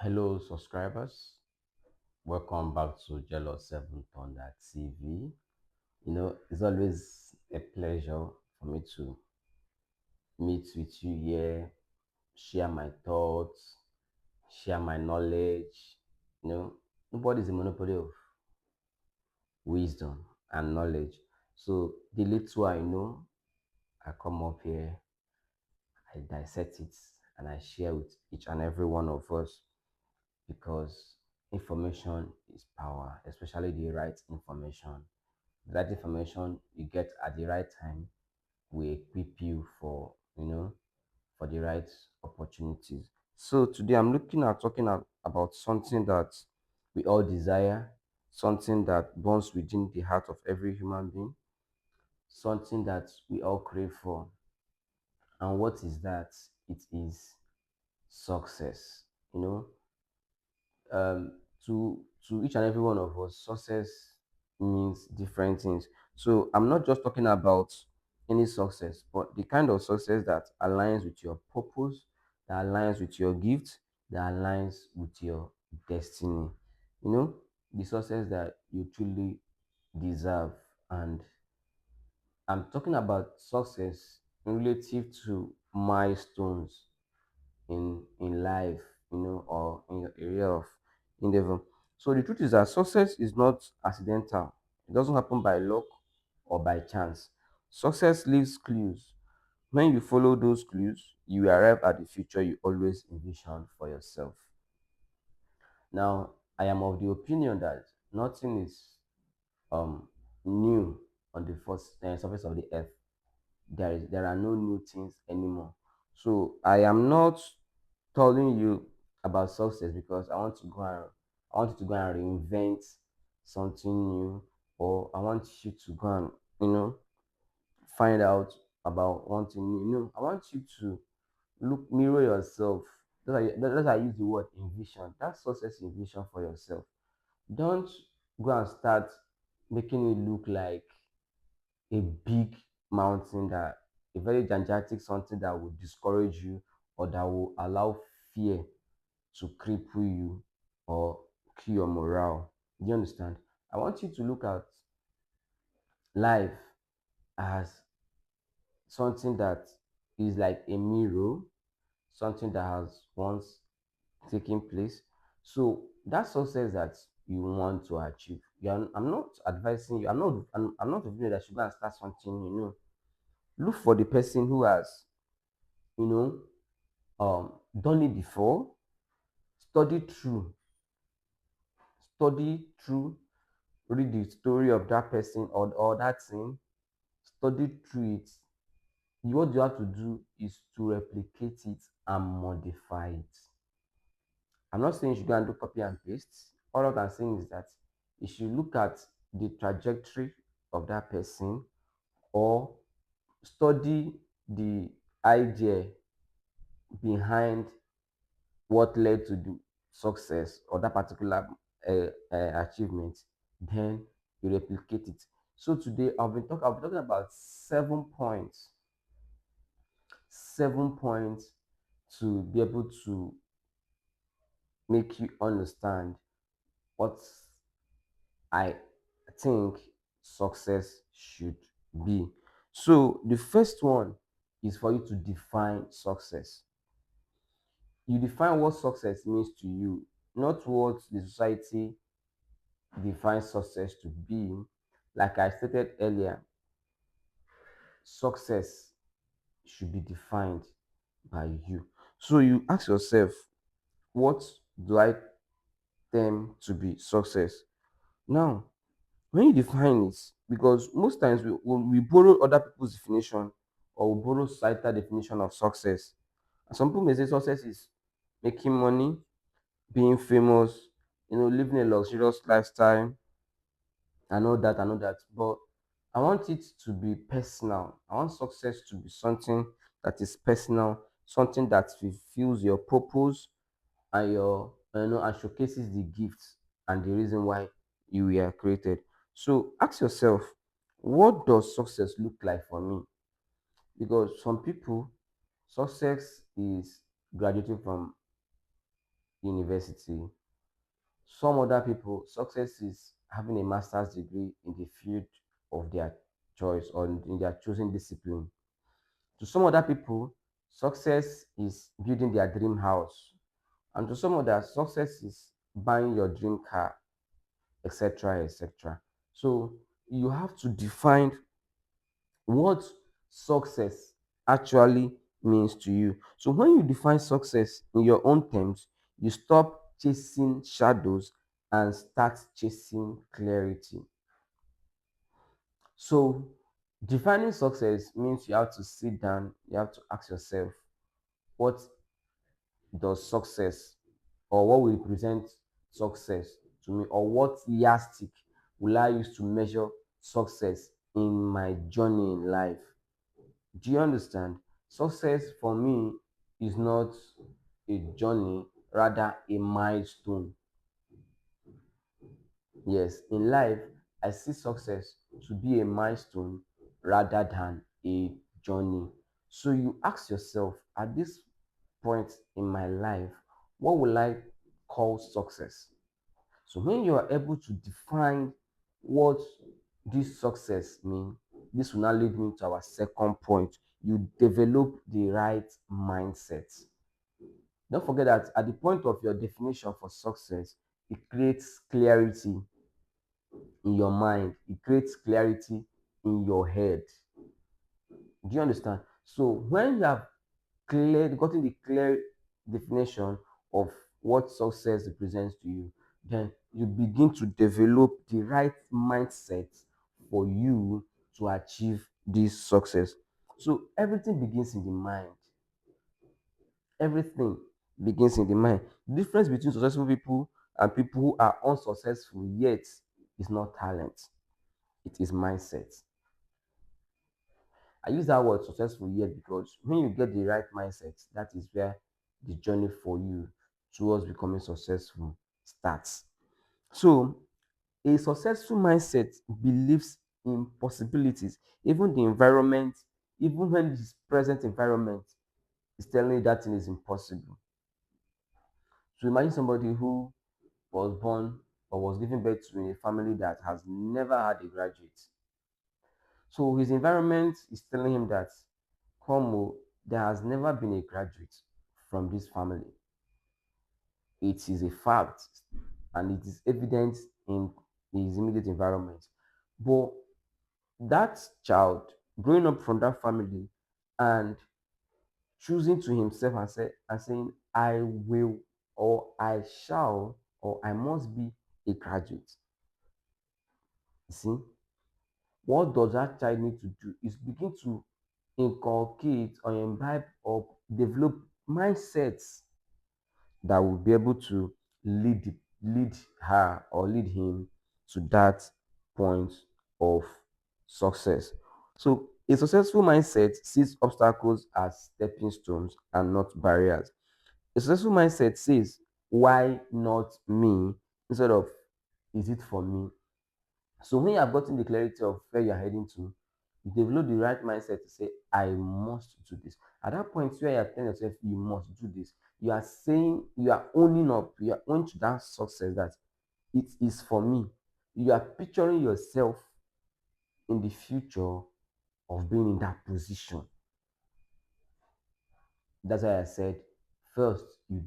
Hello, subscribers. Welcome back to Jealous 7 Thunder TV. It's always a pleasure for me to meet with you here, share my thoughts, share my knowledge. Nobody's a monopoly of wisdom and knowledge. So, the little I know, I come up here, I dissect it, and I share with each and every one of us because information is power, especially the right information. The right information you get at the right time will equip you for the right opportunities. So today I'm looking at about something that we all desire, something that burns within the heart of every human being, something that we all crave for. And what is that? It is success. You know, to each and every one of us, success means different things. So I'm not just talking about any success, but the kind of success that aligns with your purpose, that aligns with your gift, that aligns with your destiny. The success that you truly deserve. And I'm talking about success relative to milestones in life, or in your area of endeavor. So the truth is that success is not accidental. It doesn't happen by luck or by chance. Success leaves clues. When you follow those clues, you arrive at the future you always envisioned for yourself. Now, I am of the opinion that nothing is um new on the first surface of the earth. There are no new things anymore. So I am not telling you about success because I want you to go and reinvent something new, or I want you to go and find out about one thing new. No, I want you to look mirror yourself. That's why I use the word envision. That's success envision for yourself. Don't go and start making it look like a big mountain, that a very gigantic something that will discourage you, or that will allow fear to cripple you or kill your morale. Do you understand? I want you to look at life as something that is like a mirror, something that has once taken place. So that success that you want to achieve, I'm not advising you. I'm not advising that you go and start something. Look for the person who has you know done it before. Study through, study through, read the story of that person or that thing, study through it. What you have to do is to replicate it and modify it. I'm not saying you should go and do copy and paste. All I'm saying is that you should look at the trajectory of that person, or study the idea behind what led to the success or that particular achievement, then you replicate it. So today I'll be talking about 7 points, 7 points to be able to make you understand what I think success should be. So the first one is for you to define success. You define what success means to you, not what the society defines success to be. Like I stated earlier, success should be defined by you. So you ask yourself, what do I term to be success? Now, when you define it, because most times we borrow other people's definition, or we borrow societal definition of success. And some people may say success is making money, being famous, living a luxurious lifestyle, and all that. But I want it to be personal. I want success to be something that is personal, something that fulfills your purpose, and and showcases the gifts and the reason why you were created. So ask yourself, what does success look like for me? Because some people, success is graduating from university. Some other people, success is having a master's degree in the field of their choice or in their chosen discipline. To some other people, success is building their dream house. And to some others, success is buying your dream car, etc. etc. So you have to define what success actually means to you. So when you define success in your own terms, you stop chasing shadows and start chasing clarity. So defining success means you have to sit down, you have to ask yourself, what does success or what will represent success to me, or what yardstick will I use to measure success in my journey in life? Do you understand? Success for me is not a journey, rather a milestone. Yes, in life, I see success to be a milestone rather than a journey. So you ask yourself, at this point in my life, what will I call success? So when you are able to define what this success mean, this will now lead me to our second point. You develop the right mindset. Don't forget that at the point of your definition for success, it creates clarity in your mind, it creates clarity in your head. Do you understand? So when you have gotten the clear definition of what success represents to you, then you begin to develop the right mindset for you to achieve this success. So everything begins in the mind. Everything begins in the mind. The difference between successful people and people who are unsuccessful yet is not talent, it is mindset. I use that word successful yet because when you get the right mindset, that is where the journey for you towards becoming successful starts. So, a successful mindset believes in possibilities, even the environment, even when this present environment is telling you that thing is impossible. So, imagine somebody who was born or was given birth to in a family that has never had a graduate. So his environment is telling him that, Como, there has never been a graduate from this family. It is a fact and it is evident in his immediate environment. But that child growing up from that family and choosing to himself and saying, I will or I shall or I must be a graduate. You see, what does that child need to do is begin to inculcate or imbibe or develop mindsets that will be able to lead her or lead him to that point of success. So a successful mindset sees obstacles as stepping stones and not barriers. A successful mindset says, why not me? Instead of, is it for me? So when you have gotten the clarity of where you're heading to, you develop the right mindset to say, I must do this. At that point where you're telling yourself you must do this, you are saying, you are owning up, you are owning to that success that it is for me. You are picturing yourself in the future of being in that position. That's why I said, first, you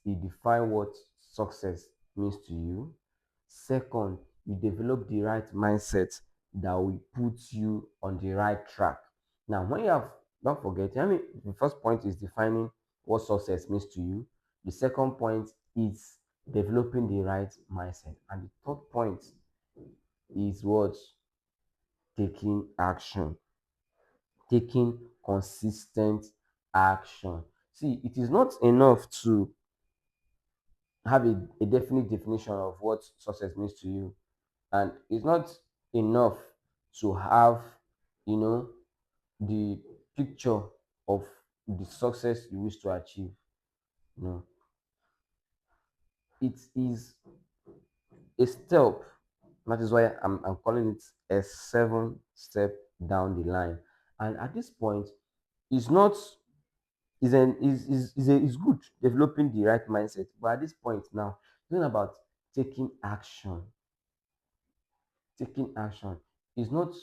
define what success means to you. Second, you develop the right mindset that will put you on the right track. Now, when you have, don't forget, I mean, the first point is defining what success means to you. The second point is developing the right mindset. And the third point is what? Taking action, taking consistent action. See, it is not enough to have a definite definition of what success means to you, and it's not enough to have, you know, the picture of the success you wish to achieve. No, it is a step. That is why I'm calling it a 7 step down the line. And at this point, it's not is good developing the right mindset. But at this point now, it's not about taking action. Taking action is not,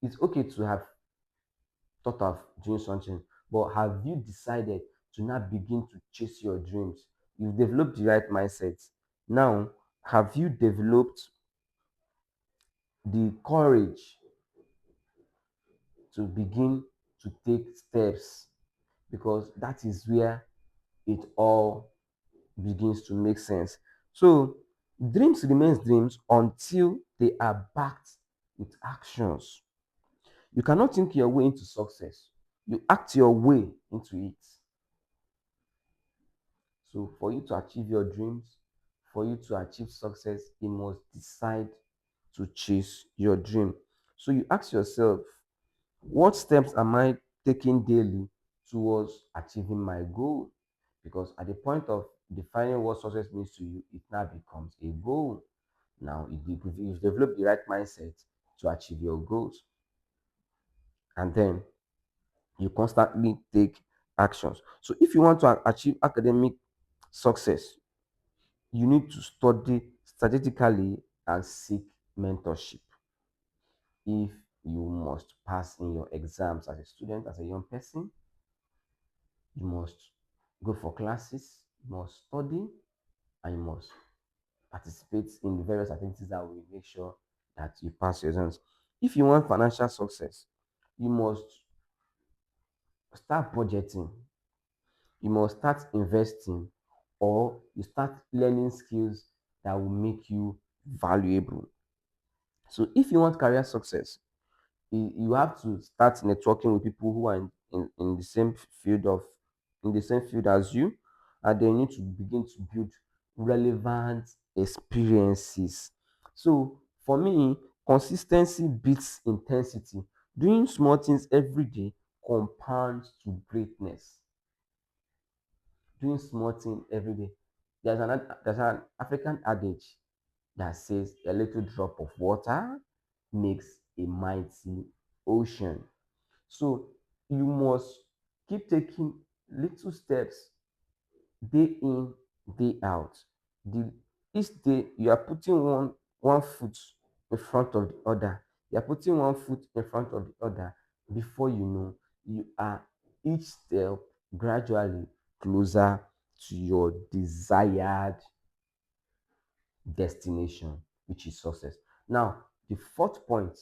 it's okay to have thought of doing something, but have you decided to now begin to chase your dreams? You've developed the right mindset. Now, have you developed the courage to begin to take steps? Because that is where it all begins to make sense. So, dreams remains dreams until they are backed with actions. You cannot think your way into success. You act your way into it. So, for you to achieve your dreams, for you to achieve success, you must decide to chase your dream. So, you ask yourself, what steps am I taking daily towards achieving my goal? Because at the point of defining what success means to you, it now becomes a goal. Now, you've developed the right mindset to achieve your goals, and then you constantly take actions. So, if you want to achieve academic success, you need to study strategically and seek mentorship. If you must pass in your exams as a student, as a young person, you must go for classes, you must study, and you must participate in the various activities that will make sure that you pass your exams. If you want financial success, you must start budgeting, you must start investing, or you start learning skills that will make you valuable. So if you want career success, you have to start networking with people who are in the same field of in the same field as you, and then you need to begin to build relevant experiences. So for me, consistency beats intensity. Doing small things every day compounds to greatness. Doing small things every day. There's an African adage that says a little drop of water makes a mighty ocean. So you must keep taking little steps day in, day out. The each day you are putting one foot in front of the other. You are putting one foot in front of the other. Before you know, you are each step gradually closer to your desired destination, which is success. Now, the fourth point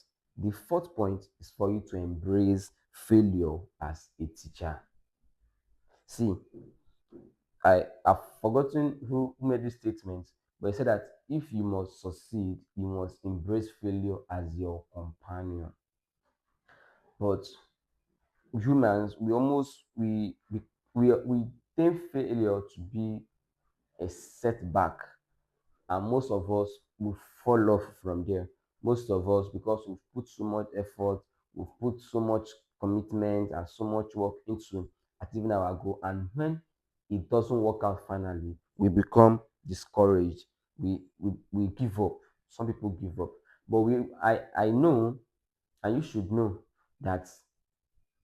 is for you to embrace failure as a teacher. See, I've forgotten who made this statement, but he said that if you must succeed, you must embrace failure as your companion. But humans, we take failure to be a setback, and most of us will fall off from there. Most of us, because we've put so much effort, we've put so much commitment and so much work into achieving our goal, and when it doesn't work out finally, we become discouraged. We give up. Some people give up, but I know, and you should know, that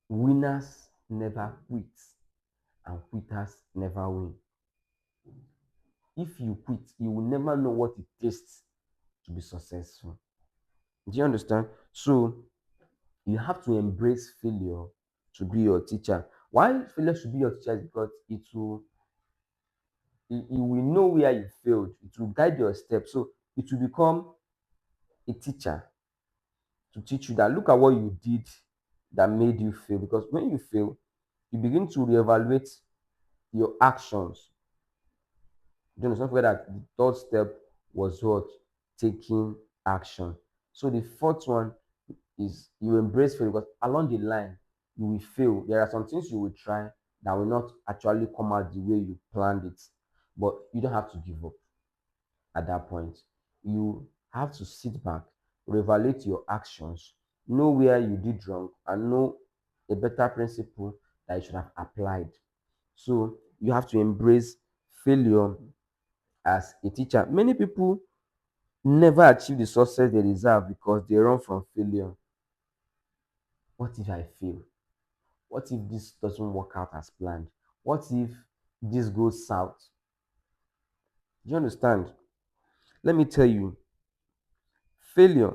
winners never quit and quitters never win. If you quit, you will never know what it tastes to be successful. Do you understand? So you have to embrace failure to be your teacher. Why failure should be your teacher is because you will know where you failed. It will guide your steps. So it will become a teacher to teach you that look at what you did that made you fail. Because when you fail, you begin to reevaluate your actions. You understand that the third step was what? Taking action. So the fourth one is you embrace failure, because along the line you will fail. There are some things you will try that will not actually come out the way you planned it, but you don't have to give up at that point. You have to sit back, reevaluate your actions, know where you did wrong, and know a better principle that you should have applied. So you have to embrace failure as a teacher. Many people never achieve the success they deserve because they run from failure. What if I fail? What if this doesn't work out as planned? What if this goes south? Do you understand? Let me tell you, failure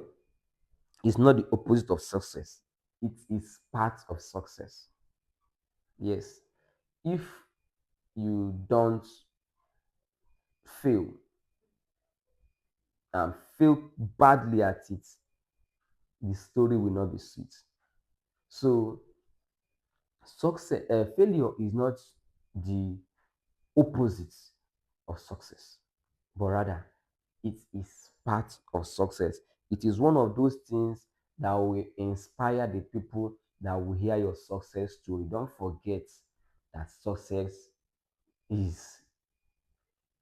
is not the opposite of success, it is part of success. Yes, if you don't fail and fail badly at it, the story will not be sweet. So, failure is not the opposite of success, but rather it is part of success. It is one of those things that will inspire the people that will hear your success story. Don't forget that is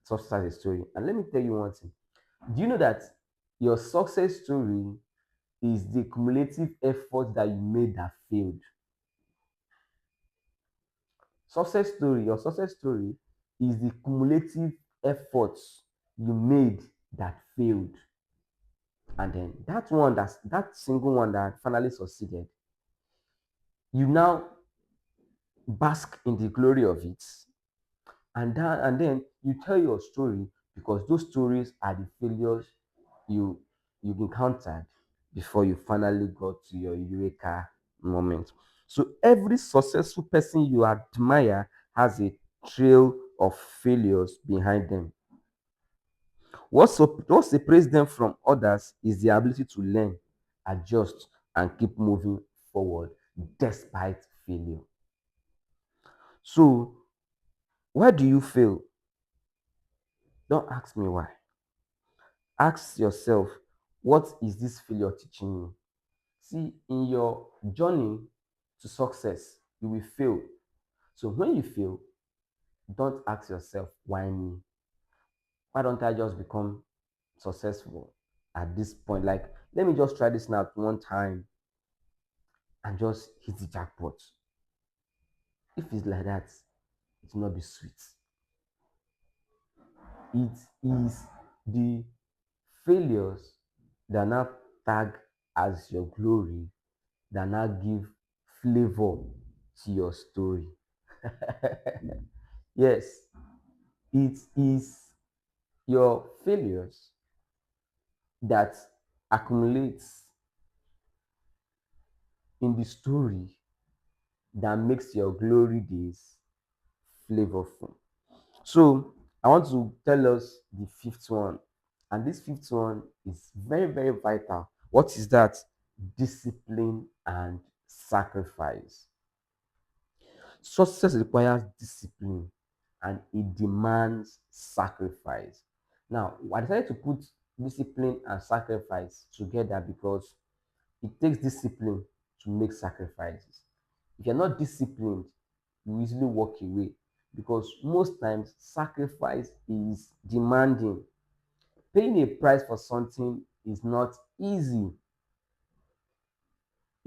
success as a story. And let me tell you one thing. Do you know that your success story is the cumulative effort that you made that failed? Your success story is the cumulative efforts you made that failed. And then that single one that finally succeeded, you now bask in the glory of it. And then you tell your story because those stories are the failures you you encountered before you finally got to your eureka moment. So every successful person you admire has a trail of failures behind them. What separates them from others is the ability to learn, adjust, and keep moving forward despite failure. So, why do you fail? Don't ask me why. Ask yourself, what is this failure teaching me? See, in your journey to success, you will fail. So, when you fail, don't ask yourself, why me? Why don't I just become successful at this point? Like, let me just try this now one time and just hit the jackpot. If it's like that, it will not be sweet. It is the failures that now tag as your glory that now give flavor to your story. Yes, it is your failures that accumulates in the story that makes your glory days flavorful. So I want to tell us the fifth one. And this fifth one is very, very vital. What is that? Discipline and sacrifice. Success requires discipline and it demands sacrifice. Now, I decided to put discipline and sacrifice together because it takes discipline to make sacrifices. If you're not disciplined, you easily walk away because most times sacrifice is demanding. Paying a price for something is not easy.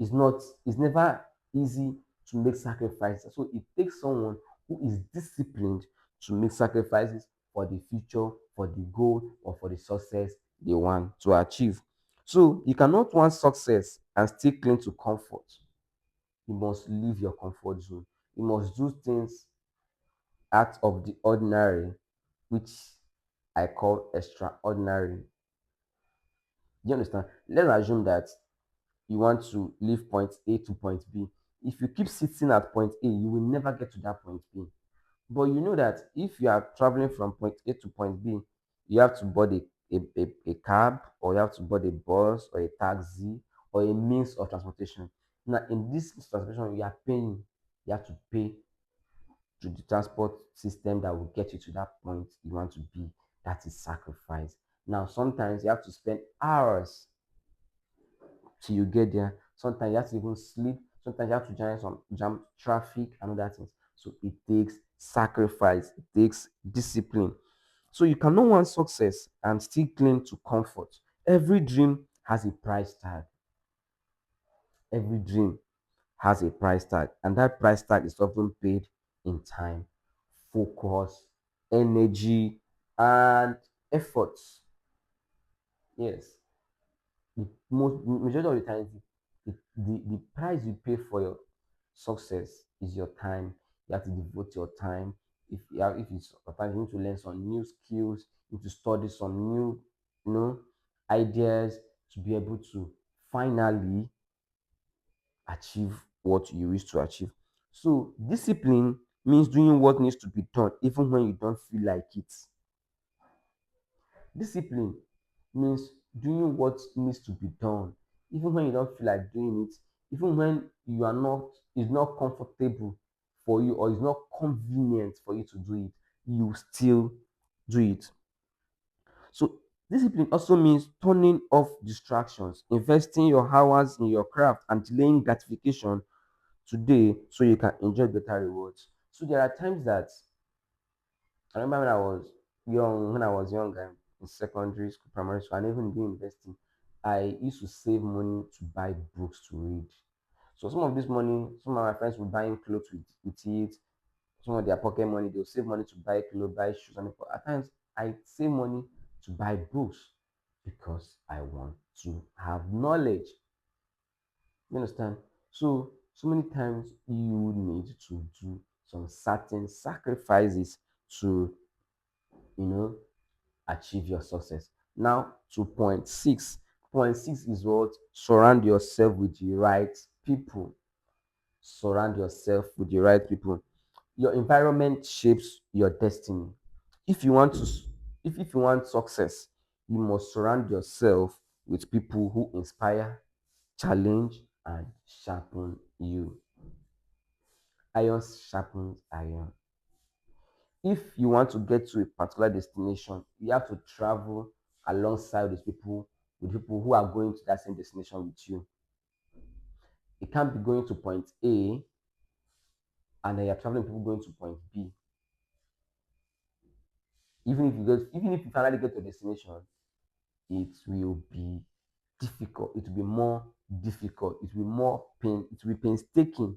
It's never easy to make sacrifices. So it takes someone who is disciplined to make sacrifices for the future, for the goal, or for the success they want to achieve. So you cannot want success and still cling to comfort. You must leave your comfort zone. You must do things out of the ordinary, which I call extraordinary. Do you understand? Let's assume that you want to leave point A to point B. If you keep sitting at point A, you will never get to that point B. But you know that if you are traveling from point A to point B, you have to board a cab, or you have to board a bus or a taxi or a means of transportation. Now, in this transportation, you are paying, you have to pay to the transport system that will get you to that point you want to be. That is sacrifice. Now, sometimes you have to spend hours till you get there. Sometimes you have to even sleep. Sometimes you have to join some jam traffic and other things. So it takes sacrifice, it takes discipline. So you cannot want success and still cling to comfort. Every dream has a price tag. Every dream has a price tag, and that price tag is often paid in time, focus, energy, and efforts. Yes, the most majority of the time, the price you pay for your success is your time. You have to devote your time. If it's your time, you need to learn some new skills, you need to study some new, you know, ideas to be able to finally achieve what you wish to achieve. So discipline means doing what needs to be done even when you don't feel like it. Discipline means doing what needs to be done even when you don't feel like doing it, even when you are not it's not comfortable for you or it's not convenient for you to do it, you still do it. So discipline also means turning off distractions, investing your hours in your craft and delaying gratification today so you can enjoy better rewards. So there are times that I remember when I was young and in secondary school, primary school, and even in university, I used to save money to buy books to read. So some of this money, some of my friends would buy clothes with it, some of their pocket money, they'll save money to buy clothes, buy shoes, and at times I save money to buy books because I want to have knowledge. You understand? So many times you need to do some certain sacrifices to, you know, achieve your success. Now to point six. Point six is what? Surround yourself with the right people. Surround yourself with the right people. Your environment shapes your destiny. If you want to, if you want success, you must surround yourself with people who inspire, challenge, and sharpen you. Iron sharpens iron. If you want to get to a particular destination, you have to travel alongside these people with people who are going to that same destination with you. You can't be going to point A and then you're traveling with people going to point B. Even if you finally get to a destination, it will be difficult. It will be more difficult. It will be more pain. It will be painstaking.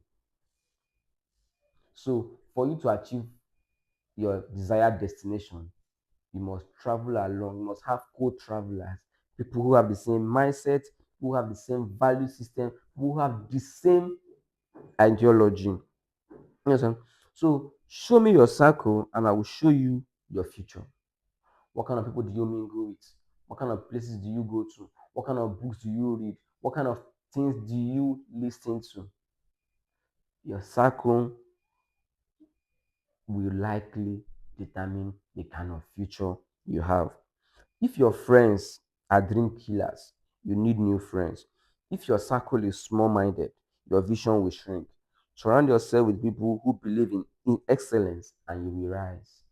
So for you to achieve your desired destination, you must travel along. You must have co-travelers, people who have the same mindset, who have the same value system, who have the same ideology. Yes, sir. So show me your circle, and I will show you your future. What kind of people do you mingle with? What kind of places do you go to? What kind of books do you read? What kind of things do you listen to? Your circle will likely determine the kind of future you have. If your friends are dream killers, you need new friends. If your circle is small minded, your vision will shrink. Surround yourself with people who believe in excellence and you will rise.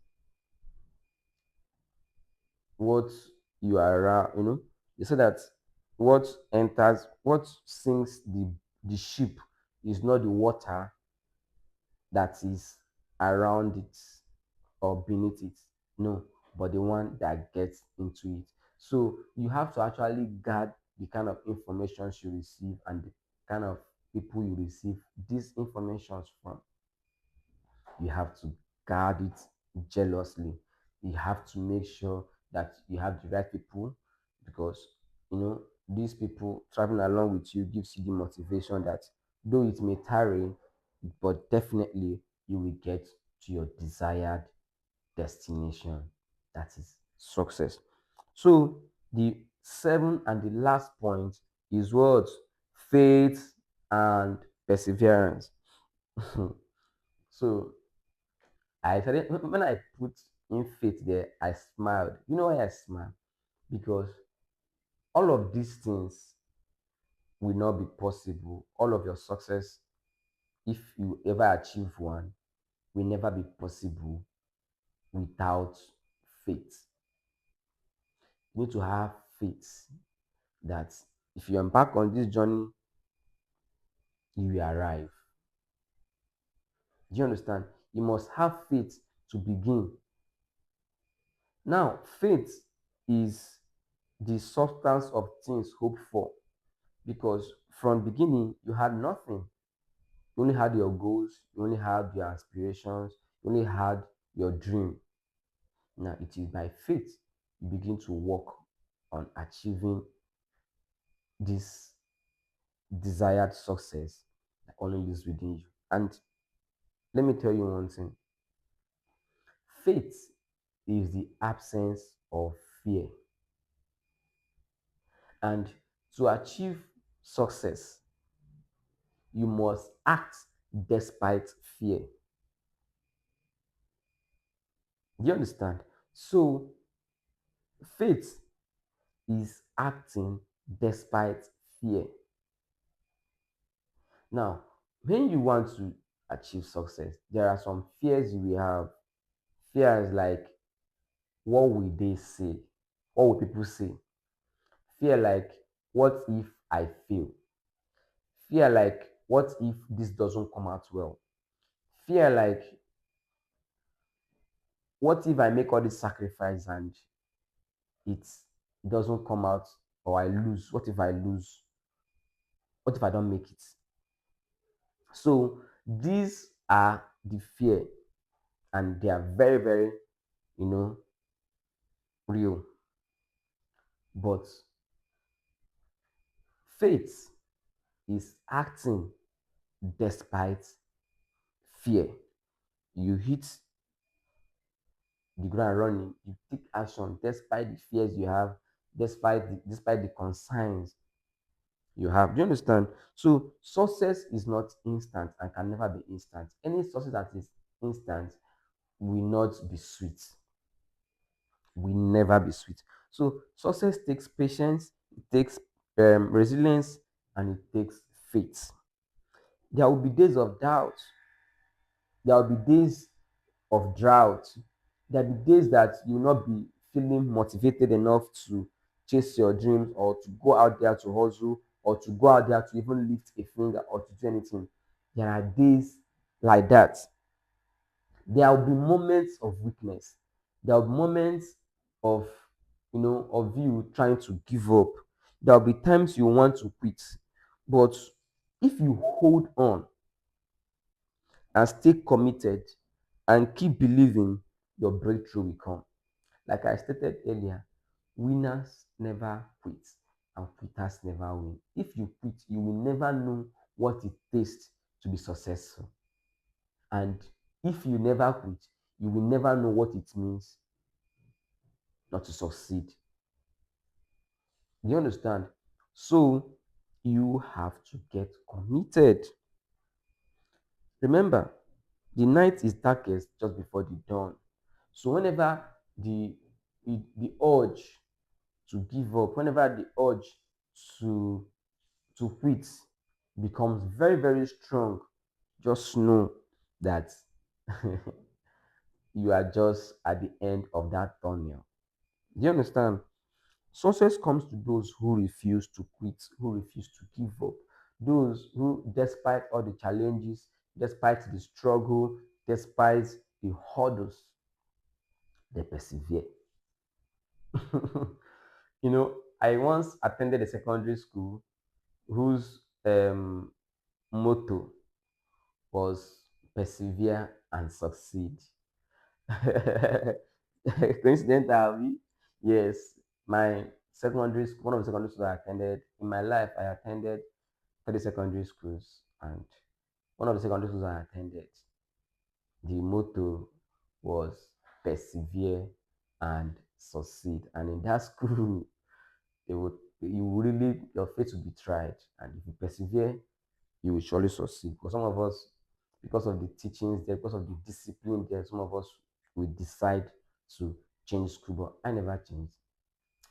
What you are around, they say that what sinks the ship is not the water that is around it or beneath it. No, but the one that gets into it. So you have to actually guard the kind of information you receive and the kind of people you receive these informations from. You have to guard it jealously. You have to make sure that you have the right people because these people traveling along with you gives you the motivation that though it may tarry, but definitely you will get to your desired destination, that is success. So the seven and the last point is what? Faith and perseverance. So I started when I put in faith there, I smiled. You know why I smiled? Because all of these things will not be possible. All of your success, if you ever achieve one, will never be possible without faith. You need to have faith that if you embark on this journey, you will arrive. Do you understand? You must have faith to begin. Now, faith is the substance of things hoped for because from beginning you had nothing. You only had your goals, you only had your aspirations, you only had your dream. Now it is by faith you begin to work on achieving this desired success that only lives within you. And let me tell you one thing: faith is the absence of fear. And to achieve success, you must act despite fear. Do you understand? So, faith is acting despite fear. Now, when you want to achieve success, there are some fears you will have. Fears like, what will they say? What will people say? Fear like, what if I fail? Fear like, what if this doesn't come out well? Fear like, what if I make all this sacrifice and it doesn't come out, or I lose? What if I lose? What if I don't make it? So these are the fear, and they are very, very, you know, real. But faith is acting despite fear. You hit the ground running, you take action despite the fears you have, despite the concerns you have. Do you understand? So success is not instant and can never be instant. Any success that is instant will not be sweet, will never be sweet. So success takes patience, it takes resilience, and it takes faith. There will be days of doubt, there will be days of drought, there will be days that you will not be feeling motivated enough to chase your dreams, or to go out there to hustle, or to go out there to even lift a finger or to do anything. There are days like that. There will be moments of weakness. There will be moments of, of you trying to give up. There will be times you want to quit. But if you hold on and stay committed and keep believing, your breakthrough will come. Like I stated earlier, winners never quit and quitters never win. If you quit, you will never know what it takes to be successful. And if you never quit, you will never know what it means not to succeed. Do you understand? So you have to get committed. Remember, the night is darkest just before the dawn. So whenever the the urge to give up, whenever the urge to quit becomes very, very strong, just know that you are just at the end of that tunnel. Do you understand? Success comes to those who refuse to quit, who refuse to give up, those who, despite all the challenges, despite the struggle, despite the hurdles, they persevere. I once attended a secondary school whose motto was persevere and succeed. Coincidentally, yes, my secondary school, one of the secondary schools I attended in my life, I attended 30 secondary schools, and one of the secondary schools I attended, the motto was persevere and succeed. And in that school, they would you will really, your faith will be tried, and if you persevere, you will surely succeed. Because some of us, because of the teachings there, because of the discipline there, some of us will decide to change school. But I never changed.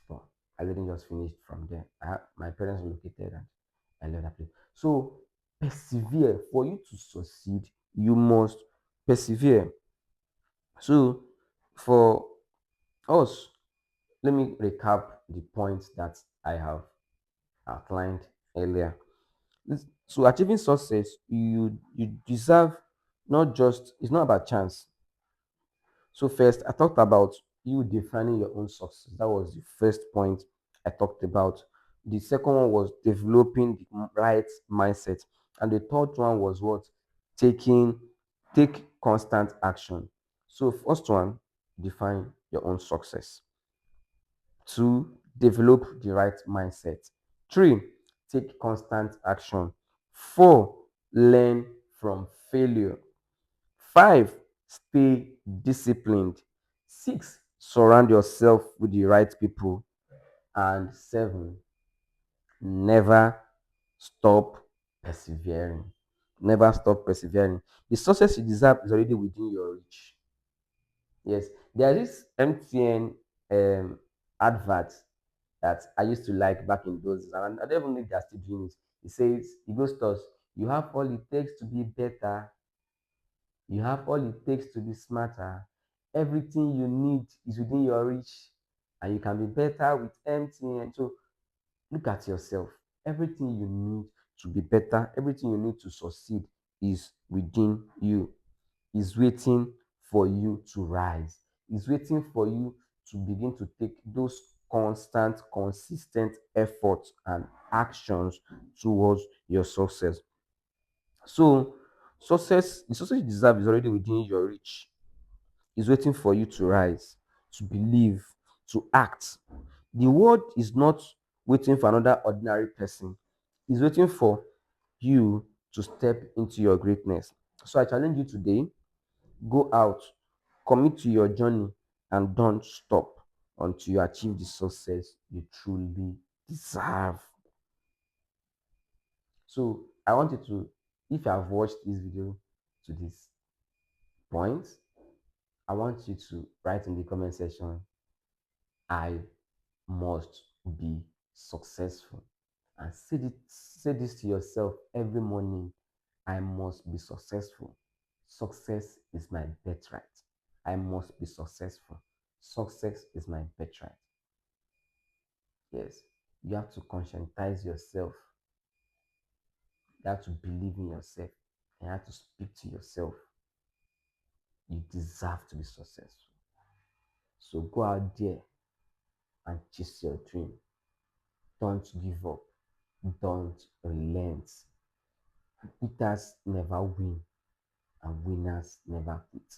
But I didn't just finish from there. My parents relocated and I left that place. So persevere. For you to succeed, you must persevere. So for us, let me recap the points that I have outlined earlier. So achieving success, you deserve, not just, it's not about chance. So first, I talked about you defining your own success. That was the first point I talked about. The second one was developing the right mindset, and the third one was what? Taking take constant action. So first one, define your own success. Two, develop the right mindset. Three, take constant action. Four, learn from failure. 5, stay disciplined. 6, surround yourself with the right people. And 7, never stop persevering. Never stop persevering. The success you deserve is already within your reach. Yes, there is MTN advert that I used to like back in those days, and I don't even know if they're still doing it. It says, it goes to us, you have all it takes to be better, you have all it takes to be smarter. Everything you need is within your reach, and you can be better with MTN. So look at yourself. Everything you need to be better, everything you need to succeed is within you, is waiting for you to rise, is waiting for you to begin to take those constant, consistent efforts and actions towards your success. So, the success you deserve is already within your reach, is waiting for you to rise, to believe, to act. The world is not waiting for another ordinary person, it's waiting for you to step into your greatness. So, I challenge you today, go out, commit to your journey, and don't stop until you achieve the success you truly deserve. So, I want you to, if you have watched this video to this point, I want you to write in the comment section, I must be successful. And say this to yourself every morning, I must be successful. Success is my birthright. I must be successful. Success is my birthright. Yes, you have to conscientize yourself. You have to believe in yourself. And you have to speak to yourself. You deserve to be successful. So go out there and chase your dream. Don't give up. Don't relent. Quitters never win, and winners never quit.